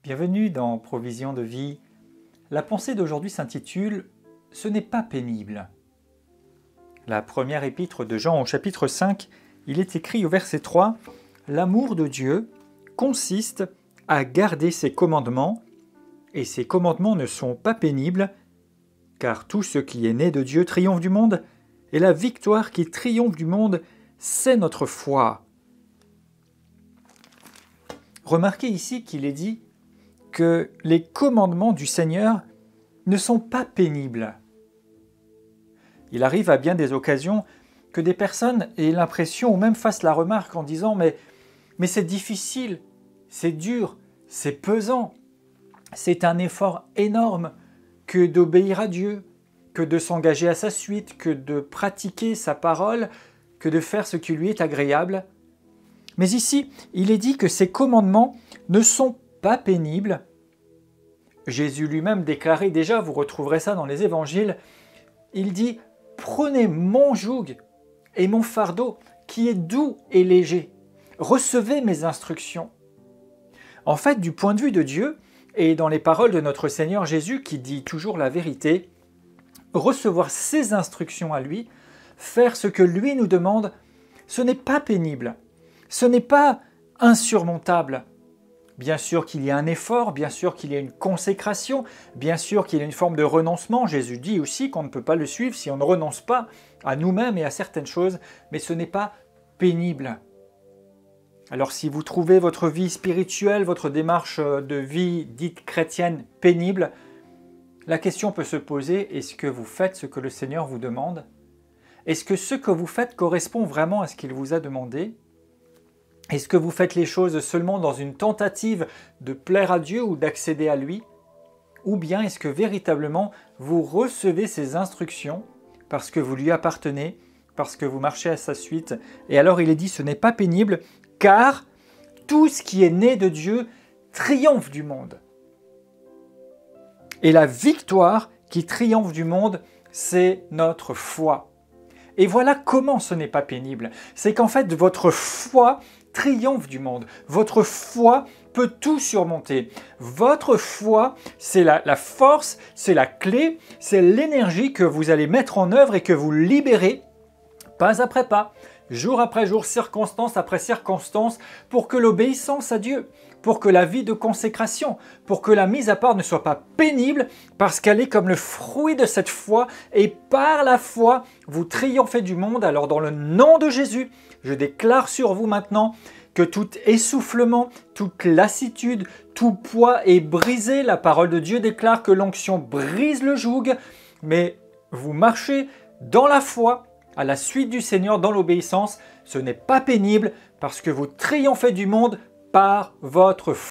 Bienvenue dans Provision de vie. La pensée d'aujourd'hui s'intitule « Ce n'est pas pénible ». La première épître de Jean au chapitre 5, il est écrit au verset 3 « L'amour de Dieu consiste à garder ses commandements, et ses commandements ne sont pas pénibles, car tout ce qui est né de Dieu triomphe du monde, et la victoire qui triomphe du monde, c'est notre foi. » Remarquez ici qu'il est dit que les commandements du Seigneur ne sont pas pénibles. Il arrive à bien des occasions que des personnes aient l'impression ou même fassent la remarque en disant « mais c'est difficile, c'est dur, c'est pesant, c'est un effort énorme que d'obéir à Dieu, que de s'engager à sa suite, que de pratiquer sa parole, que de faire ce qui lui est agréable. » Mais ici, il est dit que ces commandements ne sont pas pénibles. Jésus lui-même déclarait déjà, vous retrouverez ça dans les évangiles, il dit « Prenez mon joug et mon fardeau qui est doux et léger. Recevez mes instructions. » En fait, du point de vue de Dieu, et dans les paroles de notre Seigneur Jésus qui dit toujours la vérité, recevoir ses instructions à lui, faire ce que lui nous demande, ce n'est pas pénible. Ce n'est pas insurmontable. Bien sûr qu'il y a un effort, bien sûr qu'il y a une consécration, bien sûr qu'il y a une forme de renoncement. Jésus dit aussi qu'on ne peut pas le suivre si on ne renonce pas à nous-mêmes et à certaines choses, mais ce n'est pas pénible. Alors si vous trouvez votre vie spirituelle, votre démarche de vie dite chrétienne pénible, la question peut se poser, est-ce que vous faites ce que le Seigneur vous demande? Est-ce que ce que vous faites correspond vraiment à ce qu'il vous a demandé? Est-ce que vous faites les choses seulement dans une tentative de plaire à Dieu ou d'accéder à lui? Ou bien est-ce que véritablement vous recevez ses instructions parce que vous lui appartenez, parce que vous marchez à sa suite? Et alors il est dit, ce n'est pas pénible, car tout ce qui est né de Dieu triomphe du monde. Et la victoire qui triomphe du monde, c'est notre foi. Et voilà comment ce n'est pas pénible. C'est qu'en fait, votre foi triomphe du monde. Votre foi peut tout surmonter. Votre foi, c'est la force, c'est la clé, c'est l'énergie que vous allez mettre en œuvre et que vous libérez pas après pas, jour après jour, circonstance après circonstance, pour que l'obéissance à Dieu, pour que la vie de consécration, pour que la mise à part ne soit pas pénible, parce qu'elle est comme le fruit de cette foi, et par la foi, vous triomphez du monde. Alors dans le nom de Jésus, je déclare sur vous maintenant que tout essoufflement, toute lassitude, tout poids est brisé. La parole de Dieu déclare que l'onction brise le joug, mais vous marchez dans la foi, à la suite du Seigneur, dans l'obéissance. Ce n'est pas pénible parce que vous triomphez du monde par votre foi.